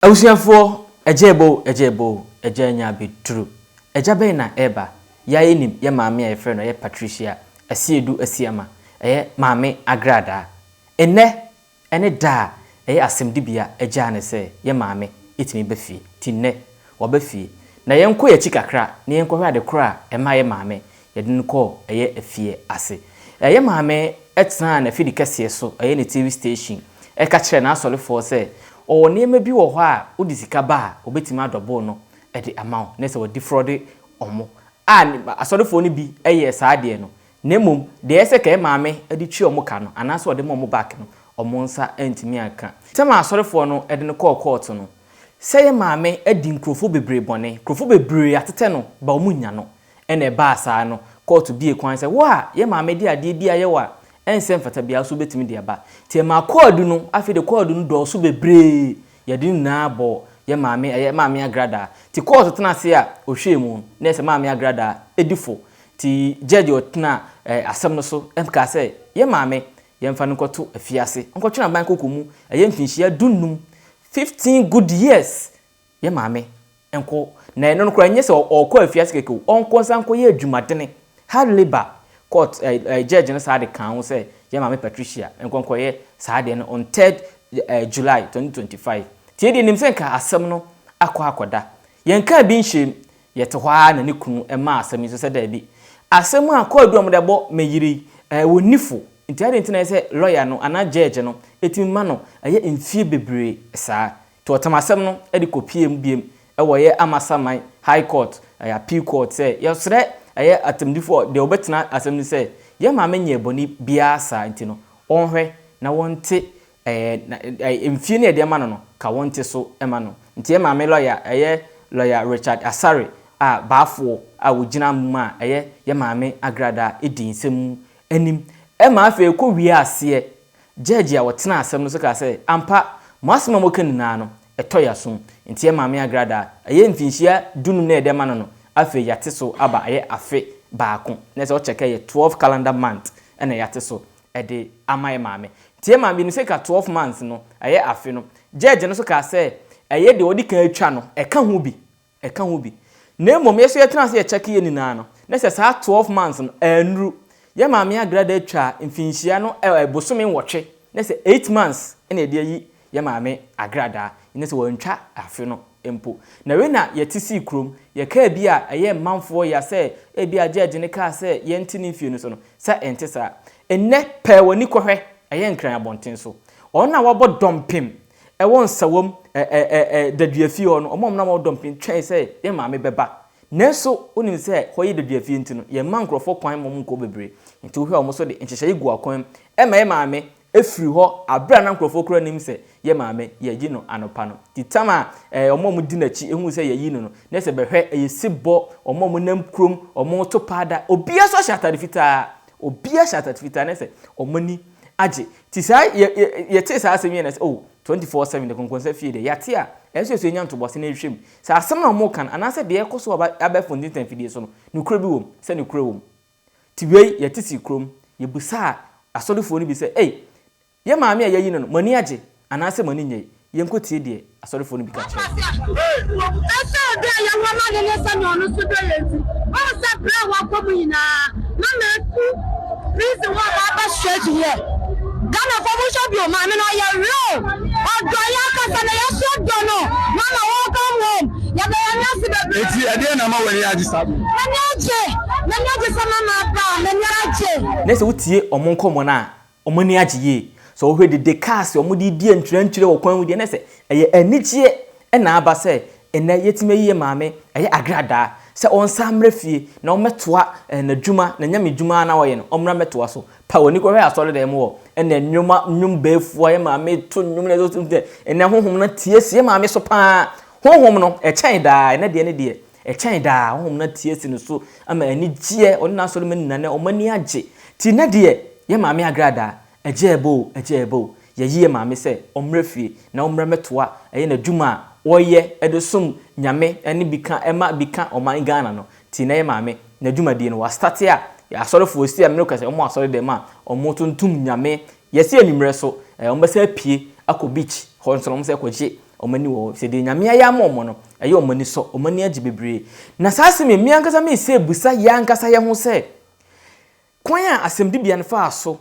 Awusiafo ejebo ejanya bedru ejabe na eba ya enim ye maame a efre no ye Patricia asiedu asiama maame agrada ene da asemdibia eja ne se ye maame etimi befie tinne wobefie na yenko ye chikakra na yenko hwa de kra ema ye maame ye den ko afie ase ye maame etna na fidi kase so ne TV station ka kire na asolefo se o niema bi wo ho a odi sika ba obetima adobo no de amount na se wo defraud omo asolefo ni bi saade no nemom de ese ka maame edi twi omo ka no anaso ode mo back no omo nsa antimi aka tema asolefo no de ne court no sey maame edi nkrofo bebre bone krofo bebre atete no ba omu nya no ene ba asa no court bi ekwan se wa ye maame di ade bi aye wa ensem fata bia so betimi de ba tie ma code no afi de code no do so bebre ye di na bo ye maame agrada ti court tena se a ohwemu na se maame agrada edifo ti judge otena asem no so emka se ye maame ye mfa nkoto afiase nkotwena ban kokomu ye mfinhia dunum 15 good years ye maame enko na eno no kra nye se okọ afiase keke onko sanko ye adwumadene hard labor court judge no saade kan say ye maame Patricia enkonko ye saade no on 3rd July 2025 tie de nimse nka asem no akoda yenka bi nhye yete hwa na ne kunu ema asem so se da bi asem akodu amdebo meyiri wonifo nti ade ntina se lawyer no ana judge no etimma no mfie bebre saa to otamasem no edi kopiem biem wo ye amasaman high court appeal court say yesre atemdifo de obetena asem ni say ye maame nye boni bia saa nti no onhwe na wonte mfie ne de ma no ka wonte so ema no nti ye maame lawyer Richard Asare baafo wogina ma ye maame agrada edinsem anim ema afa ko wi ase judge a wotena asem no so ka say ampa masema mokan na no etoya so nti ye maame agrada mfinhia dunum na de ma no afa yate so aba afe baako na se o check 12 calendar month ena yate so de amaye maame tie maame ni se ka 12 months no afe no judge no so ka say de odi kan atwa no eka ho bi na emom yeso yetena se check ye ni na no na se sa 12 months no anru ye maame agrada atwa mfinhia no bosome nwotwe na se 8 months ena de yi ye maame agrada ina se wontwa afe no empo na we na yetisi krom ye ka bi a manfo ya se bi a judge ne ka se ye ntini fie no so no sa ente sa enne pe woni kohwe nkran abonten so ona wabo dompem won sawom daduafie ho no omom na wo dompem twen se ye maame beba nenso onim se hoye daduafie ntino ye mankrofo kwan mom nko bebre nti wo hwe omo so de nhyehye gu akwan ye maame efiri ho abra na nkrofo kura nim se ye maame ye gi no anopa no titama omom di nachi ehu se ye yi no na se behwe yesibo omom nam krom omom to pada obia so shatade fita na se omani age ti sai ye te sa asemi na se 24/7 de konkonsa fie de yate a enso so nya ntobose na ehwem sa asem na mo kan anase de ekoso aba fundintan fidie so no nukura bi wom se nukura wom ti wei ye tisi krom ye busa asolefo ni bi se ye maame a yayi no mani age anase mani nyei ye nkotie de asolefo ni bi ka che asa de ya wama de ne sa no no so de yenti o sa bra wa komu ina na na ku reason why ba straight here Ghana promotion bio maame no ya real odo ya kasa na ya so do no na wo come home ya be ya nyase be eti ade na ma wani age sabu na nyaje sama na ba na nyaje nese wutie omonkomo na omani age ye so wo hwede de cast omudi die ntwantwire wo kwan wudi nese anigie na aba se ena yetime yiye maame agrada se onsa mrefie na ometoa na dwuma na nyame dwuma na wo ye no omra metoa so pa woni ko hwe asole dem wo ena nnwum beefo ye maame to nnwum na zo te ena honhom na tiesie maame so pa honhom no chen daa ena de chen daa honhom na tiesie no so ama ani gie onna asole manina na omani age ti na de ye maame agrada ejebo ye yiye maame se omrefie na omra metoa na dwuma oye edosum nyame eni bika oman Ghana no ti na ye maame na dwumadie no wa start a ya asorefo osi amene kase omo asore dem a omo tuntum nyame yesi animre so ombese pie akọ beach ho nso no se kwaje omani wo se de nyame ya ma omo no eye omani so omani agi bebre na saase me ankasa me se busa ya ankasa ye ho se kwan a asem de bia ne fa aso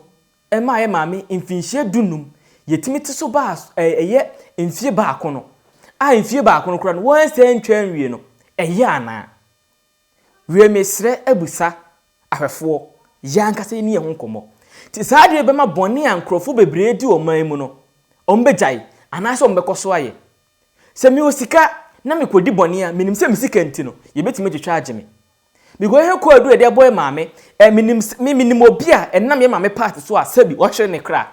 e ma ye maame mfinhie dunum yetimi te so ba eye mfie ba akono a mfie ba akono kura no won se ntwa nwie no eye ana wie mesre abusa ahwefo ya ankasa ni ye ho komo ti saade be ma bone ankrofo bebre di o man mu no ombejai anase ombekoso aye se mi osika na me kodi bone a minim se misika nti no ye betime twetwa age me because he ko adu e de boy maame minim obi a enam ye maame part so a sabi wo hwere ne kra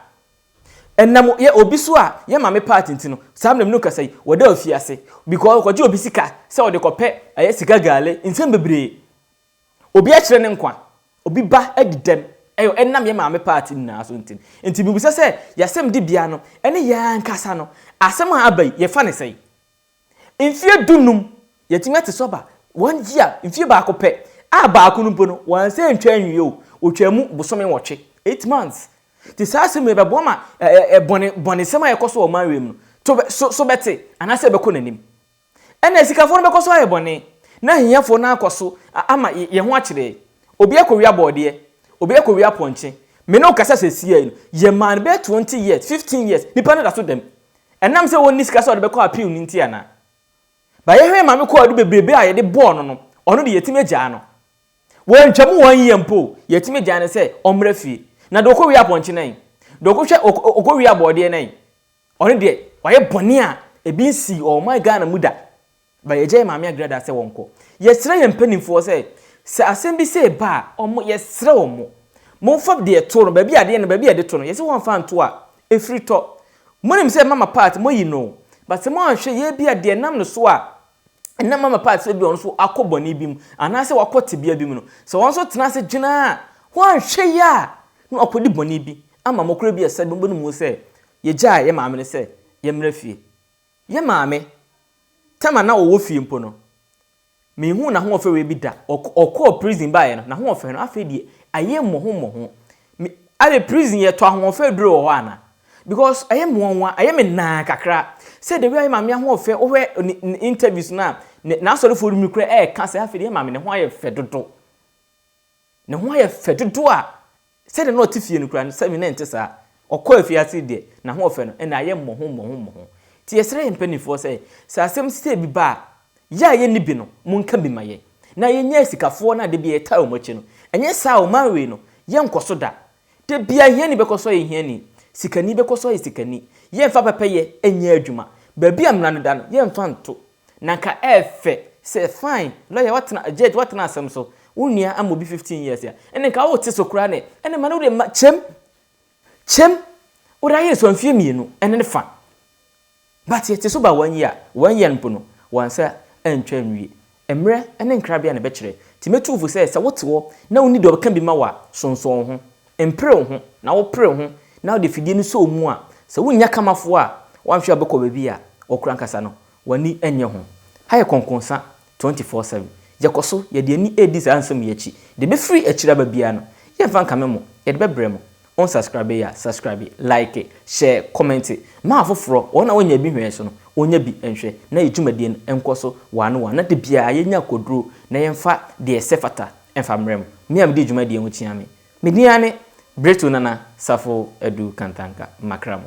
enam ye obi so a ye maame part nti no sam nam no kasai woda ofiase because ko je obi sika se wo de kope aye sika gale nsem bebre obi a kyere ne nkwa obi ba adidem ayo enam ye maame part na so nti bibusa se yasem de bia no ene ya nkasa no asem a abai ye fa ne sei mfie dunum yetime te soba one year mfie ba kope a ba akunu mpo no wan se ntwa nwie o otwamu bosome woche 8 months ti saase me bebo ma bone sema ye koso o manwem no to so bete anase be ko nanim ena sikafo no be koso aye bone na hiafo na akoso ama ye ho akire obi akowia bode obi akowia ponche me no kasa sesie no ye man be 20 years 15 years nipa na da so dem enam se woni sika so de be ko appeal ni ntia na ba ye hwe ma me ko adu bebrebe a ye de ball no ono de yetime gya no won twam won yempo yetime gya ne se omra fie na do ko wi aponche nan do ko hwe okowi abode nan ono de waye bone a ebi nsi oh my god na muda ba ye gya ma me agrada se wonko ye sere ye mpanimfo se asem bi se ba omo ye sere omo mo fab de to no ba bi ade no ba bi ade to no ye se won fa nto a efri to monim se mama part mo yi no but se mo ahwe ye bi ade nam no so a na mama part se bi on so akoboni bi mu anase wakote bia bi mu no se won so tena se gina wan hwe ya no akodi boni bi ama mokoro bi ese bo mu se ye gya ye maame ne se ye mra fie ye maame tema na wo fie mpo no me hu na ho ofe we bi da okọ prison ba ye no na ho ofe no afa die aye mo ale prison ye to ho ofe duro ho ana because aye mo nwa aye me na kakra say the way maame ho ofe o we interviews na so for mi kra ka say afa die maame ne ho aye fe dodo ne ho aye fe dodo a say the not fie no kra no say me na ntesa okọ afiase die na ho ofe no na aye mo ti yesere mpanifo say asem stay bi ba ya ye ni bi no munka bi maye na ye nya sikafo na de bi e ta o mochi no enye sa o manwe no ye nkoso da de bia ye ni bekoso ye hia ni sikani bekoso ye sikani ye mfa papa ye enye adwuma ba bia mna no da no ye mfa nto na ka efe say fine lawyer watna judge watna asem so unia amobi 15 years ya ene ka wo te so kura ne ene ma no de chem ora ye so mfie mienu ene ne fa but ye te so ba 1 year npo no wansa entwa nwie emre ene nkrabia ne be kire timetufu se wote wo na woni de obeka bi ma wa sonson ho empre ho na wo pre ho na wo de fidie ni so mu a se wonya kamafo a wanhwe abekọ baby a okura nkasa no wani enye ho haye konkonsa 24/7 yakoso ye de ani edi sa ansem yachi de be free akira ba bia no ye fa nka memo ye de be bremo on subscribe ya subscribe like share comment ma afoforo wona wonya bi hwe so no onya bi enhwe na yedwumadie enkoso wane na de bia yenya koduro na yemfa de sefata emfa mrem me am de dwumadie ho chiame me diane breto nana safo edu kantanka makramo